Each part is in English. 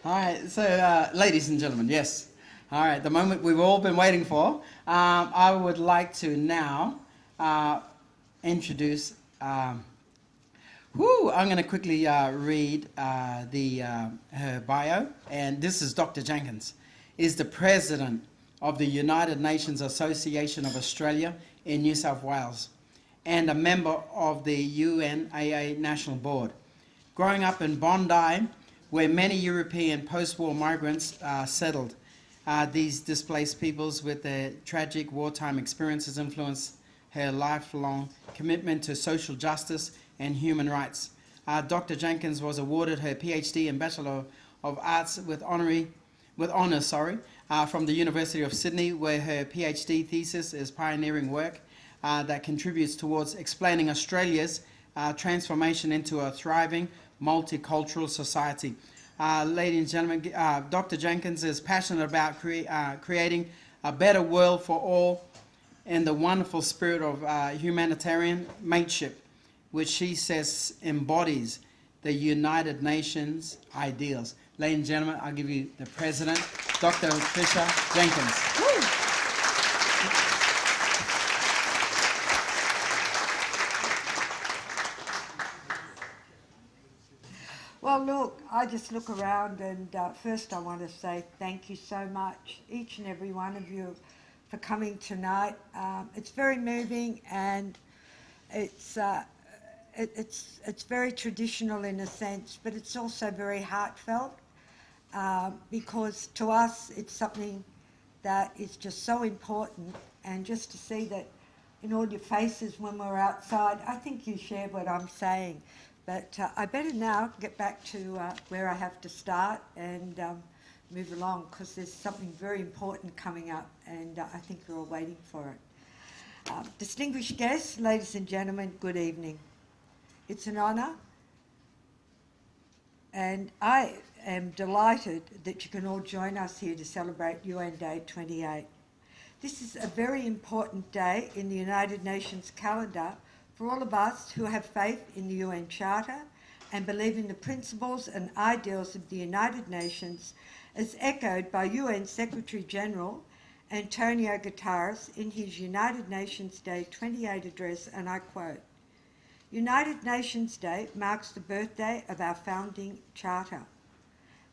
All right, so ladies and gentlemen, yes. All right, the moment we've all been waiting for. I would like to now introduce. I'm going to quickly read her bio, and this is Dr. Jenkins. Is the president of the United Nations Association of Australia in New South Wales, and a member of the UNAA National Board. Growing up in Bondi, where many European post-war migrants settled, these displaced peoples with their tragic wartime experiences influenced her lifelong commitment to social justice and human rights. Dr. Jenkins was awarded her PhD and Bachelor of Arts with honours from the University of Sydney, where her PhD thesis is pioneering work that contributes towards explaining Australia's transformation into a thriving multicultural society. Ladies and gentlemen, Dr. Jenkins is passionate about creating a better world for all in the wonderful spirit of humanitarian mateship, which she says embodies the United Nations ideals. Ladies and gentlemen, I'll give you the President, Dr. Fisher Jenkins. Woo! Well, look, I just look around and first I want to say thank you so much, each and every one of you, for coming tonight. It's very moving, and it's very traditional in a sense, but it's also very heartfelt because to us it's something that is just so important, and just to see that in all your faces when we're outside, I think you share what I'm saying. But I better now get back to where I have to start and move along, because there's something very important coming up, and I think you're all waiting for it. Distinguished guests, ladies and gentlemen, good evening. It's an honour, and I am delighted that you can all join us here to celebrate UN Day 28. This is a very important day in the United Nations calendar for all of us who have faith in the UN Charter and believe in the principles and ideals of the United Nations as echoed by UN Secretary-General Antonio Guterres in his United Nations Day 28 address, and I quote, "United Nations Day marks the birthday of our founding charter,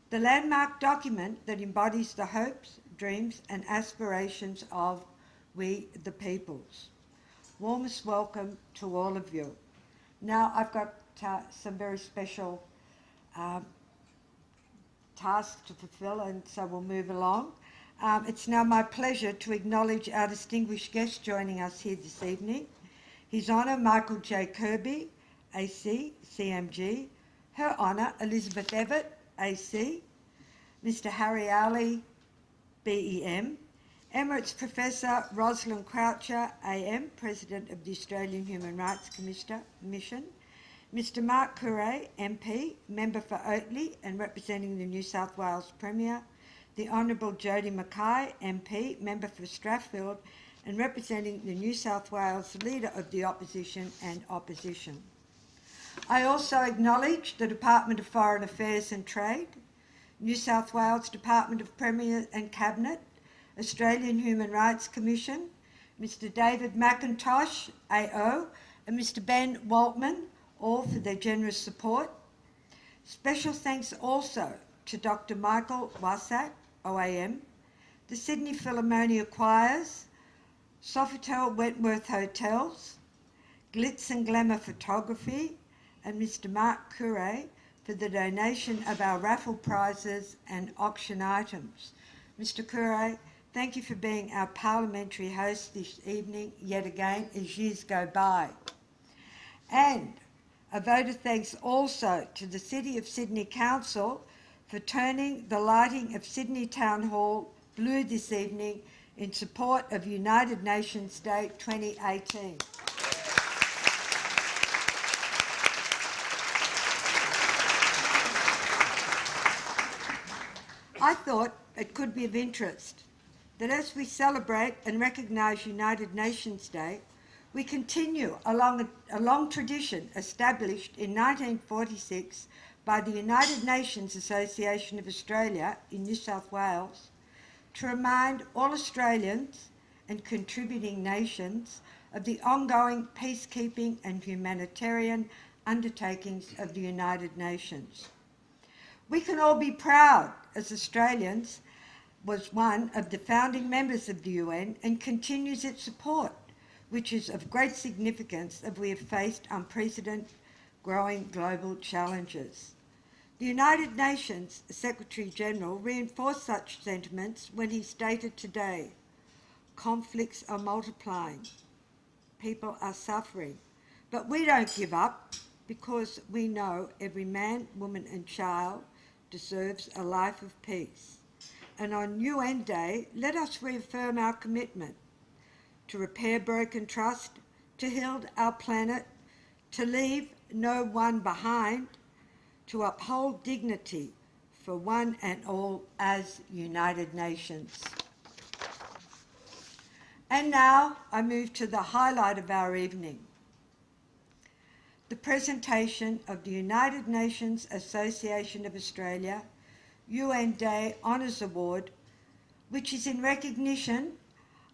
the landmark document that embodies the hopes, dreams and aspirations of we the peoples. Warmest welcome to all of you." Now I've got some very special tasks to fulfill, and so we'll move along. It's now my pleasure to acknowledge our distinguished guest joining us here this evening. His Honour Michael J. Kirby, AC, CMG. Her Honour Elizabeth Evatt, AC. Mr. Harry Ali, BEM. Emeritus Professor Rosalind Croucher, AM, President of the Australian Human Rights Commission. Mr. Mark Curray, MP, Member for Oatley and representing the New South Wales Premier. The Honourable Jodie Mackay, MP, Member for Strathfield and representing the New South Wales Leader of the Opposition and Opposition. I also acknowledge the Department of Foreign Affairs and Trade, New South Wales Department of Premier and Cabinet, Australian Human Rights Commission, Mr. David McIntosh, AO, and Mr. Ben Waltman, all for their generous support. Special thanks also to Dr. Michael Wasak, OAM, the Sydney Philharmonia Choirs, Sofitel Wentworth Hotels, Glitz and Glamour Photography, and Mr. Mark Curray for the donation of our raffle prizes and auction items. Mr. Curray, thank you for being our parliamentary host this evening, yet again, as years go by. And a vote of thanks also to the City of Sydney Council for turning the lighting of Sydney Town Hall blue this evening in support of United Nations Day 2018. I thought it could be of interest that as we celebrate and recognise United Nations Day, we continue along a long tradition established in 1946 by the United Nations Association of Australia in New South Wales to remind all Australians and contributing nations of the ongoing peacekeeping and humanitarian undertakings of the United Nations. We can all be proud as Australians was one of the founding members of the UN and continues its support, which is of great significance as we have faced unprecedented growing global challenges. The United Nations Secretary-General reinforced such sentiments when he stated today, conflicts are multiplying, people are suffering, but we don't give up because we know every man, woman and child deserves a life of peace. And on UN Day, let us reaffirm our commitment to repair broken trust, to heal our planet, to leave no one behind, to uphold dignity for one and all as United Nations. And now I move to the highlight of our evening, the presentation of the United Nations Association of Australia UN Day Honours Award, which is in recognition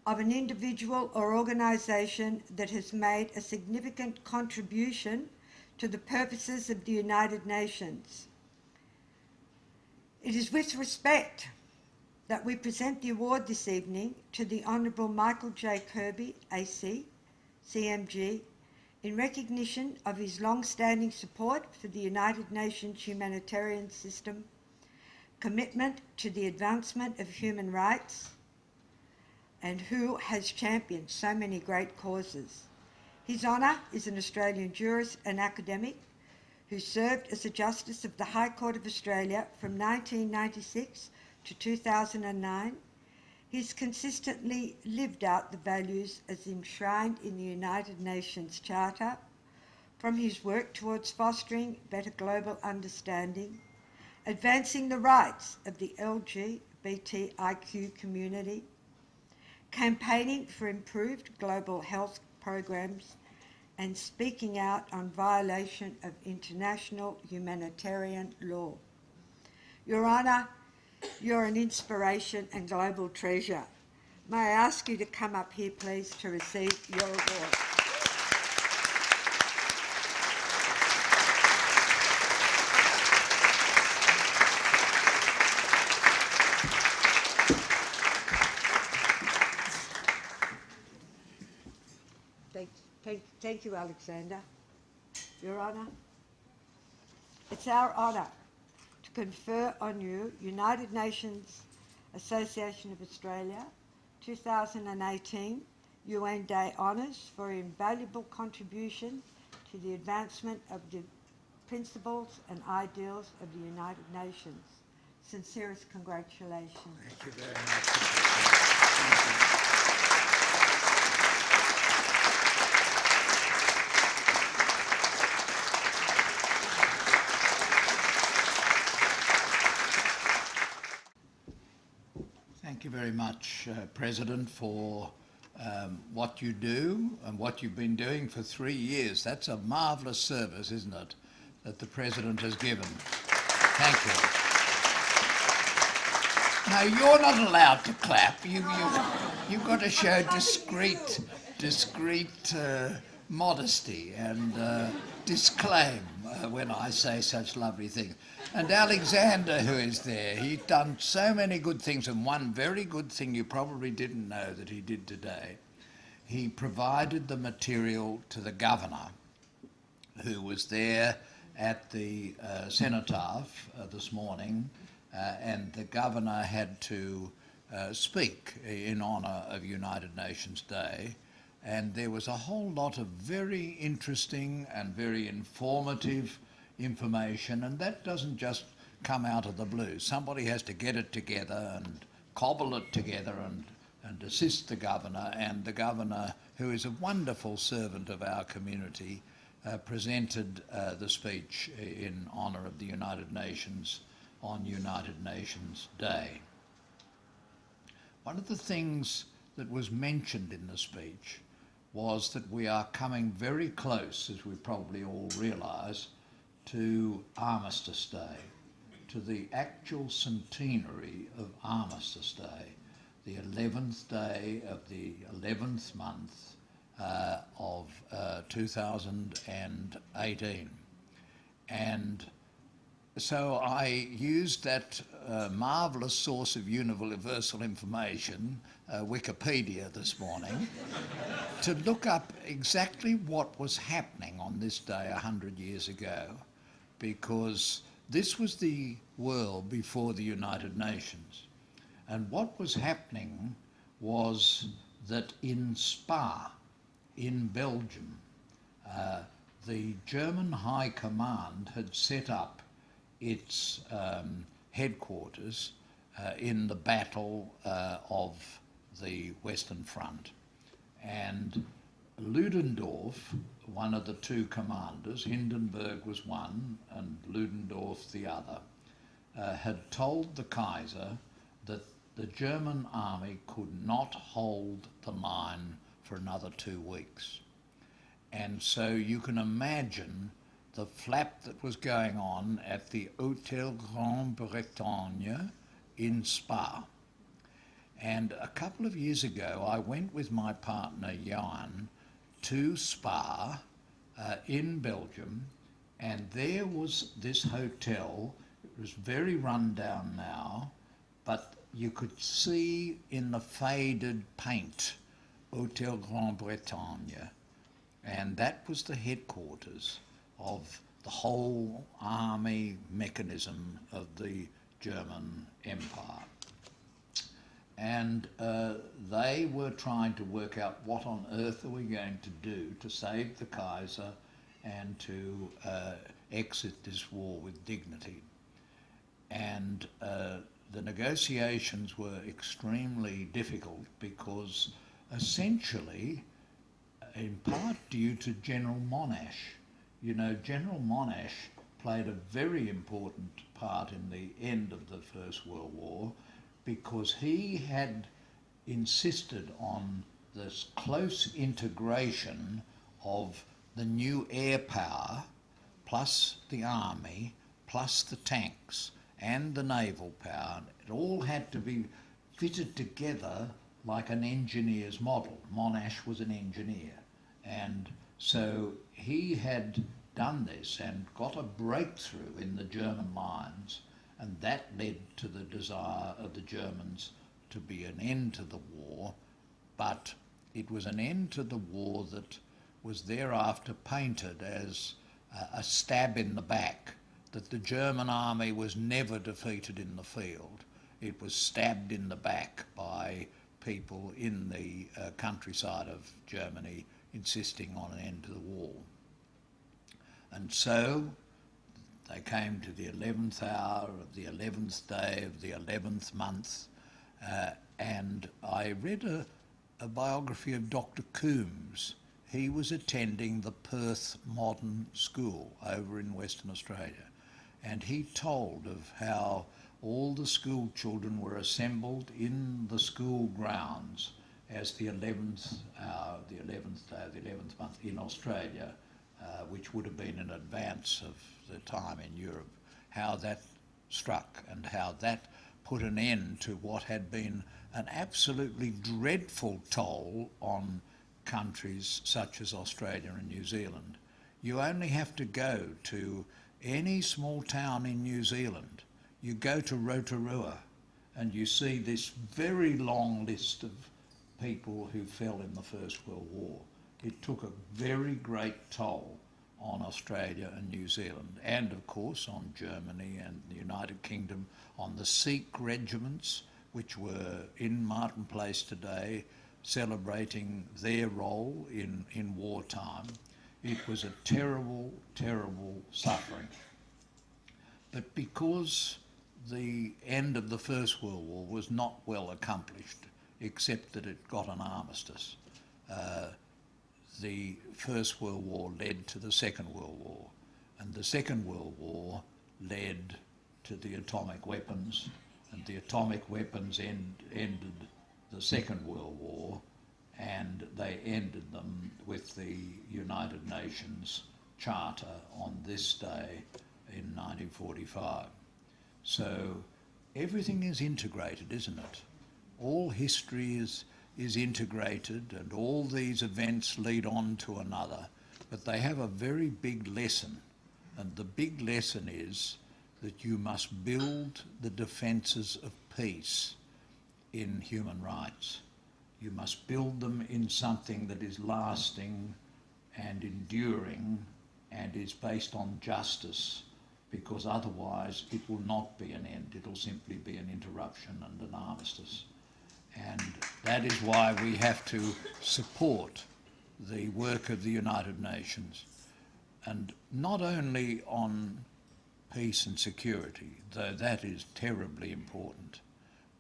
of an individual or organisation that has made a significant contribution to the purposes of the United Nations. It is with respect that we present the award this evening to the Honourable Michael J. Kirby, AC, CMG, in recognition of his long-standing support for the United Nations humanitarian system, commitment to the advancement of human rights, and who has championed so many great causes. His Honour is an Australian jurist and academic who served as a Justice of the High Court of Australia from 1996 to 2009. He's consistently lived out the values as enshrined in the United Nations Charter, from his work towards fostering better global understanding, advancing the rights of the LGBTIQ community, campaigning for improved global health programs, and speaking out on violation of international humanitarian law. Your Honour, you're an inspiration and global treasure. May I ask you to come up here, please, to receive your award. Thank you, Alexander. Your Honour, it's our honour to confer on you United Nations Association of Australia 2018 UN Day Honours for invaluable contribution to the advancement of the principles and ideals of the United Nations. Sincerest congratulations. Thank you very much. Thank you very much, President, for what you do and what you've been doing for 3 years. That's a marvellous service, isn't it, that the President has given. Thank you. Now, you're not allowed to clap. You've got to show discreet modesty and disclaim when I say such lovely things. And Alexander, who is there, he's done so many good things, and one very good thing you probably didn't know that he did today. He provided the material to the Governor, who was there at the cenotaph this morning, and the Governor had to speak in honour of United Nations Day, and there was a whole lot of very interesting and very informative information, and that doesn't just come out of the blue. Somebody has to get it together and cobble it together and assist the Governor, and the Governor, who is a wonderful servant of our community, presented the speech in honour of the United Nations on United Nations Day. One of the things that was mentioned in the speech was that we are coming very close, as we probably all realise, to Armistice Day, to the actual centenary of Armistice Day, the 11th day of the 11th month of 2018. And so I used that marvellous source of universal information, Wikipedia, this morning, to look up exactly what was happening on this day 100 years ago, because this was the world before the United Nations. And what was happening was that in Spa, in Belgium, the German High Command had set up its headquarters in the Battle of the Western Front. And Ludendorff, one of the two commanders, Hindenburg was one and Ludendorff the other, had told the Kaiser that the German army could not hold the line for another 2 weeks. And so you can imagine the flap that was going on at the Hôtel Grande Bretagne in Spa. And a couple of years ago, I went with my partner, Jan, to Spa in Belgium, and there was this hotel. It was very run down now, but you could see in the faded paint, Hôtel Grande Bretagne, and that was the headquarters of the whole army mechanism of the German Empire. And they were trying to work out what on earth are we going to do to save the Kaiser and to exit this war with dignity. And the negotiations were extremely difficult because essentially, in part due to General Monash. You know, General Monash played a very important part in the end of the First World War because he had insisted on this close integration of the new air power plus the army plus the tanks and the naval power. It all had to be fitted together like an engineer's model. Monash was an engineer, and so he had done this and got a breakthrough in the German lines, and that led to the desire of the Germans to be an end to the war, but it was an end to the war that was thereafter painted as a stab in the back, that the German army was never defeated in the field. It was stabbed in the back by people in the countryside of Germany insisting on an end to the war. And so they came to the 11th hour of the 11th day of the 11th month, and I read a biography of Dr. Coombs. He was attending the Perth Modern School over in Western Australia, and he told of how all the school children were assembled in the school grounds as the 11th hour, the 11th day of the 11th month in Australia, which would have been in advance of the time in Europe, how that struck and how that put an end to what had been an absolutely dreadful toll on countries such as Australia and New Zealand. You only have to go to any small town in New Zealand. You go to Rotorua and you see this very long list of people who fell in the First World War. It took a very great toll on Australia and New Zealand, and of course on Germany and the United Kingdom, on the Sikh regiments which were in Martin Place today celebrating their role in wartime. It was a terrible, terrible suffering. But because the end of the First World War was not well accomplished, except that it got an armistice, the First World War led to the Second World War, and the Second World War led to the atomic weapons, and the atomic weapons ended the Second World War, and they ended them with the United Nations Charter on this day in 1945. So everything is integrated, isn't it? All history is integrated, and all these events lead on to another, but they have a very big lesson, and the big lesson is that you must build the defences of peace in human rights. You must build them in something that is lasting and enduring and is based on justice, because otherwise it will not be an end. It'll simply be an interruption and an armistice. And that is why we have to support the work of the United Nations, and not only on peace and security, though that is terribly important,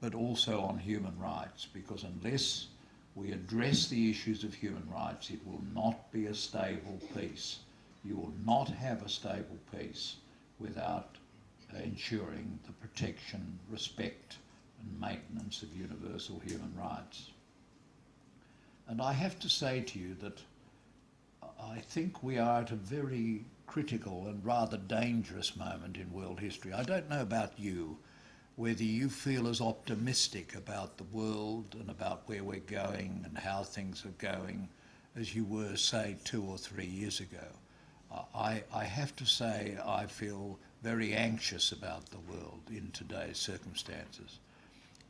but also on human rights, because unless we address the issues of human rights, it will not be a stable peace. You will not have a stable peace without ensuring the protection, respect and maintenance of universal human rights. And I have to say to you that I think we are at a very critical and rather dangerous moment in world history. I don't know about you, whether you feel as optimistic about the world and about where we're going and how things are going as you were, say, 2 or 3 years ago. I have to say I feel very anxious about the world in today's circumstances.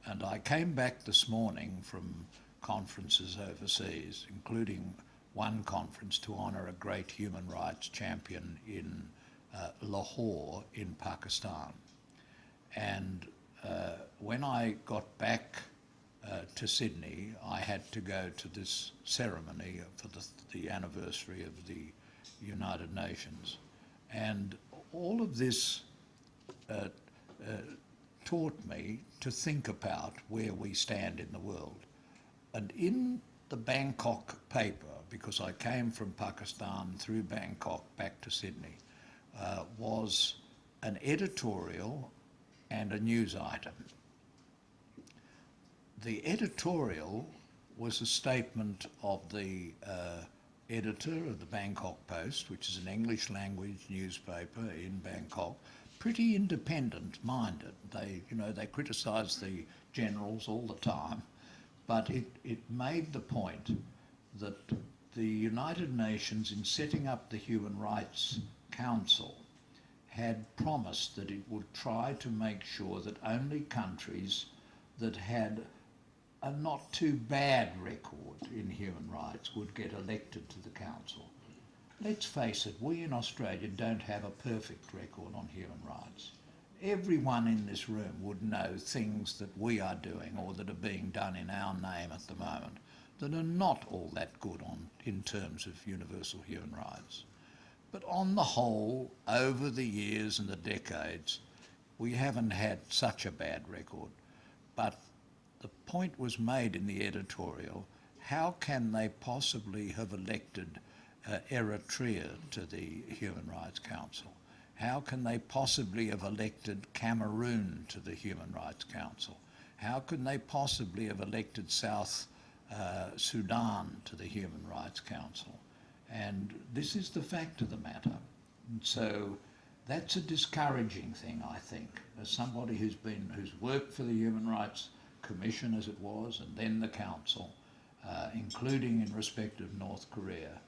And I came back this morning from conferences overseas, including one conference to honour a great human rights champion in Lahore in Pakistan. And when I got back to Sydney, I had to go to this ceremony for the anniversary of the United Nations. And all of this taught me to think about where we stand in the world. And in the Bangkok paper, because I came from Pakistan through Bangkok back to Sydney, was an editorial and a news item. The editorial was a statement of the editor of the Bangkok Post, which is an English language newspaper in Bangkok, pretty independent-minded. They criticised the generals all the time, but it made the point that the United Nations, in setting up the Human Rights Council, had promised that it would try to make sure that only countries that had a not too bad record in human rights would get elected to the council. Let's face it, we in Australia don't have a perfect record on human rights. Everyone in this room would know things that we are doing or that are being done in our name at the moment that are not all that good in terms of universal human rights. But on the whole, over the years and the decades, we haven't had such a bad record. But the point was made in the editorial, how can they possibly have elected Eritrea to the Human Rights Council? How can they possibly have elected Cameroon to the Human Rights Council? How can they possibly have elected South Sudan to the Human Rights Council? And this is the fact of the matter. And so that's a discouraging thing, I think, as somebody who's worked for the Human Rights Commission, as it was, and then the Council, including in respect of North Korea.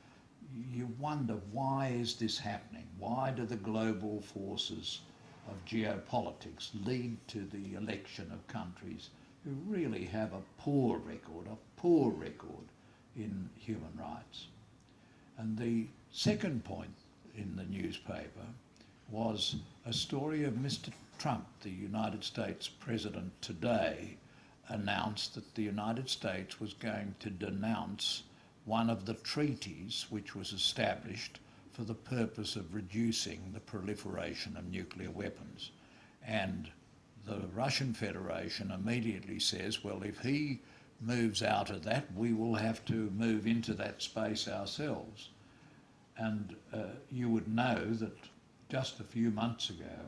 You wonder, why is this happening? Why do the global forces of geopolitics lead to the election of countries who really have a poor record in human rights? And the second point in the newspaper was a story of Mr. Trump, the United States President today, announced that the United States was going to denounce one of the treaties which was established for the purpose of reducing the proliferation of nuclear weapons. And the Russian Federation immediately says, well, if he moves out of that, we will have to move into that space ourselves. And you would know that just a few months ago,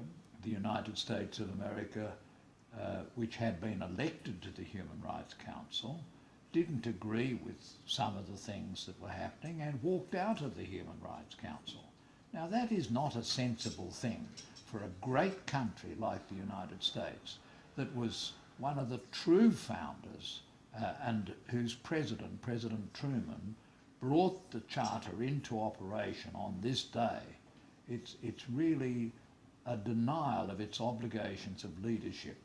the United States of America, which had been elected to the Human Rights Council, didn't agree with some of the things that were happening and walked out of the Human Rights Council. Now that is not a sensible thing for a great country like the United States that was one of the true founders and whose president, President Truman, brought the Charter into operation on this day. It's really a denial of its obligations of leadership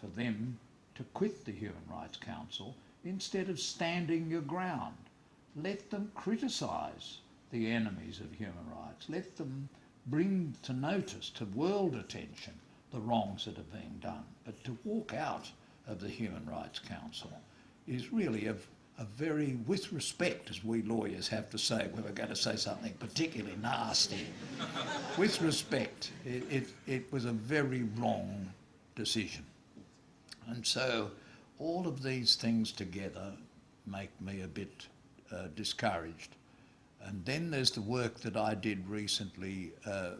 for them to quit the Human Rights Council instead of standing your ground. Let them criticise the enemies of human rights. Let them bring to notice, to world attention, the wrongs that are being done. But to walk out of the Human Rights Council is really a very, with respect, as we lawyers have to say when we're going to say something particularly nasty, with respect, it was a very wrong decision. And so all of these things together make me a bit discouraged. And then there's the work that I did recently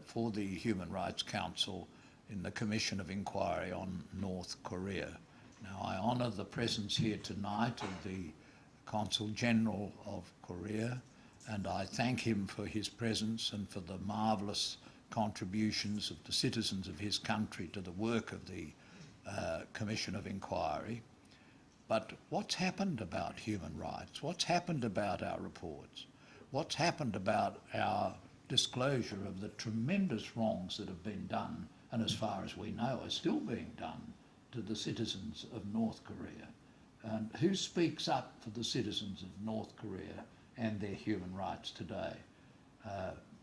for the Human Rights Council in the Commission of Inquiry on North Korea. Now, I honour the presence here tonight of the Consul General of Korea, and I thank him for his presence and for the marvellous contributions of the citizens of his country to the work of the Commission of Inquiry. But what's happened about human rights? What's happened about our reports? What's happened about our disclosure of the tremendous wrongs that have been done, and as far as we know are still being done, to the citizens of North Korea? And who speaks up for the citizens of North Korea and their human rights today?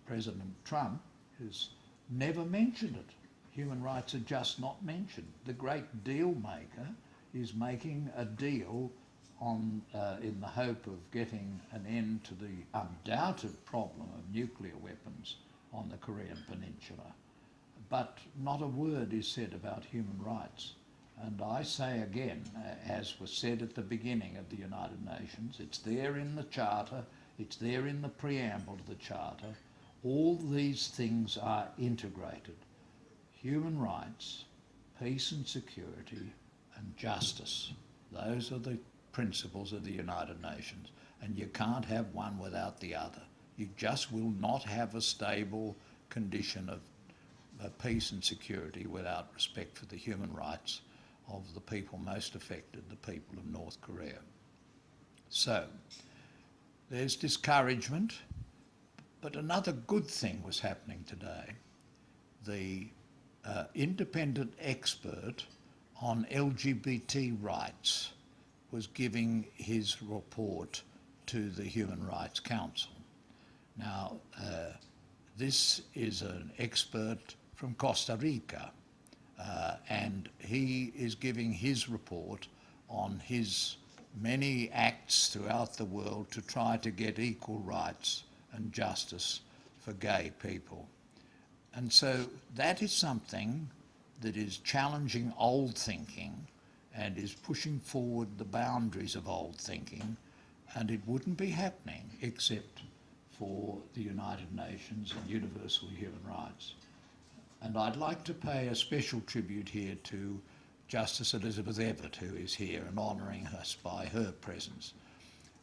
President Trump has never mentioned it. Human rights are just not mentioned. The great deal maker is making a deal on, in the hope of getting an end to the undoubted problem of nuclear weapons on the Korean Peninsula. But not a word is said about human rights. And I say again, as was said at the beginning of the United Nations, it's there in the Charter, it's there in the preamble to the Charter. All these things are integrated. Human rights, peace and security, and justice. Those are the principles of the United Nations. And you can't have one without the other. You just will not have a stable condition of peace and security without respect for the human rights of the people most affected, the people of North Korea. So, there's discouragement, but another good thing was happening today. The independent expert on LGBT rights was giving his report to the Human Rights Council. Now, this is an expert from Costa Rica, and he is giving his report on his many acts throughout the world to try to get equal rights and justice for gay people. And so that is something that is challenging old thinking and is pushing forward the boundaries of old thinking, and it wouldn't be happening except for the United Nations and universal human rights. And I'd like to pay a special tribute here to Justice Elizabeth Evatt, who is here, and honouring us by her presence.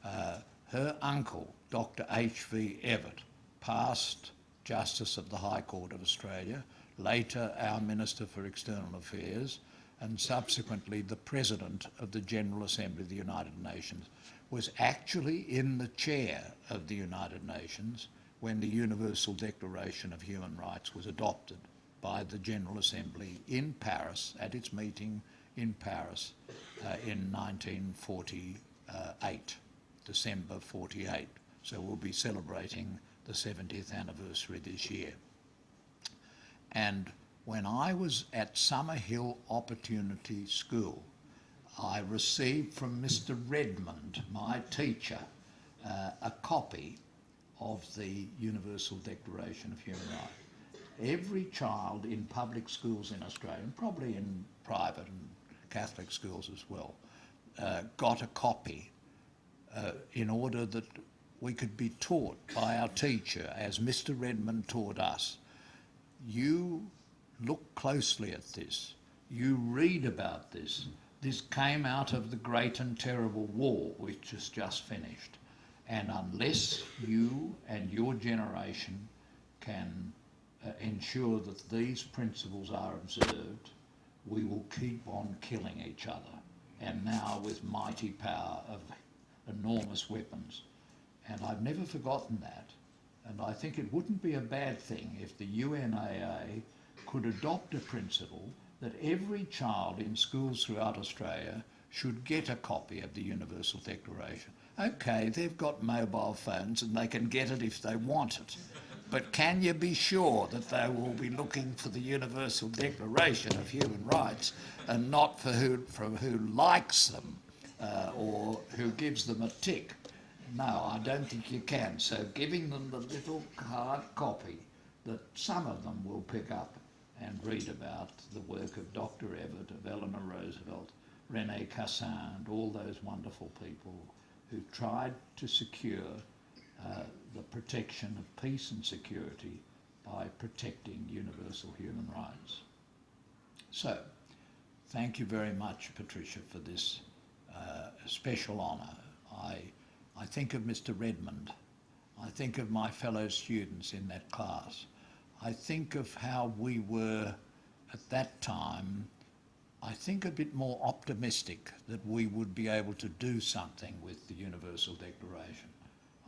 Her uncle, Dr. H.V. Evatt, past Justice of the High Court of Australia, later our Minister for External Affairs, and subsequently the President of the General Assembly of the United Nations, was actually in the chair of the United Nations when the Universal Declaration of Human Rights was adopted by the General Assembly in Paris, at its meeting in Paris in 1948, December 48. So we'll be celebrating the 70th anniversary this year. And when I was at Summerhill Opportunity School, I received from Mr. Redmond, my teacher, a copy of the Universal Declaration of Human Rights. Every child in public schools in Australia, and probably in private and Catholic schools as well, got a copy in order that we could be taught by our teacher, as Mr. Redmond taught us. You look closely at this. You read about this. This came out of the great and terrible war which has just finished. And unless you and your generation can ensure that these principles are observed, we will keep on killing each other, and now with mighty power of enormous weapons. And I've never forgotten that. And I think it wouldn't be a bad thing if the UNAA could adopt a principle that every child in schools throughout Australia should get a copy of the Universal Declaration. Okay, they've got mobile phones and they can get it if they want it. But can you be sure that they will be looking for the Universal Declaration of Human Rights and not for who likes them or who gives them a tick? No, I don't think you can. So giving them the little hard copy that some of them will pick up and read about the work of Dr. Everett, of Eleanor Roosevelt, Rene Cassin, and all those wonderful people who tried to secure the protection of peace and security by protecting universal human rights. So, thank you very much, Patricia, for this special honour. I think of Mr. Redmond. I think of my fellow students in that class. I think of how we were at that time, I think a bit more optimistic that we would be able to do something with the Universal Declaration.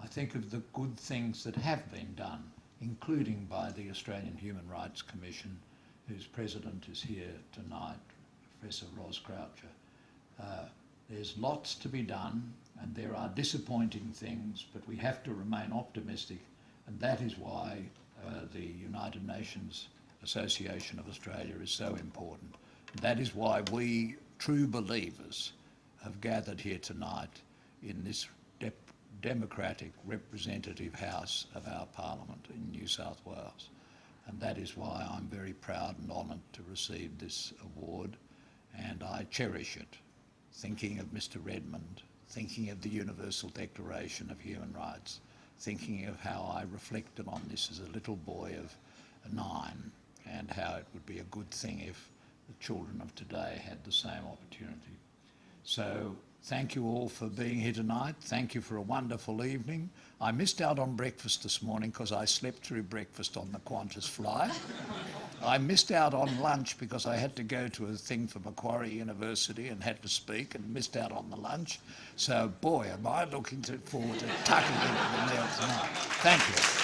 I think of the good things that have been done, including by the Australian Human Rights Commission, whose president is here tonight, Professor Ros Croucher. There's lots to be done, and there are disappointing things, but we have to remain optimistic, and that is why the United Nations Association of Australia is so important. That is why we, true believers, have gathered here tonight in this democratic representative house of our Parliament in New South Wales. And that is why I'm very proud and honoured to receive this award, and I cherish it, thinking of Mr. Redmond, thinking of the Universal Declaration of Human Rights, thinking of how I reflected on this as a little boy of 9, and how it would be a good thing if the children of today had the same opportunity. So thank you all for being here tonight. Thank you for a wonderful evening. I missed out on breakfast this morning because I slept through breakfast on the Qantas flight. I missed out on lunch because I had to go to a thing for Macquarie University and had to speak, and missed out on the lunch. So boy, am I looking forward to tucking into the meal tonight. Thank you.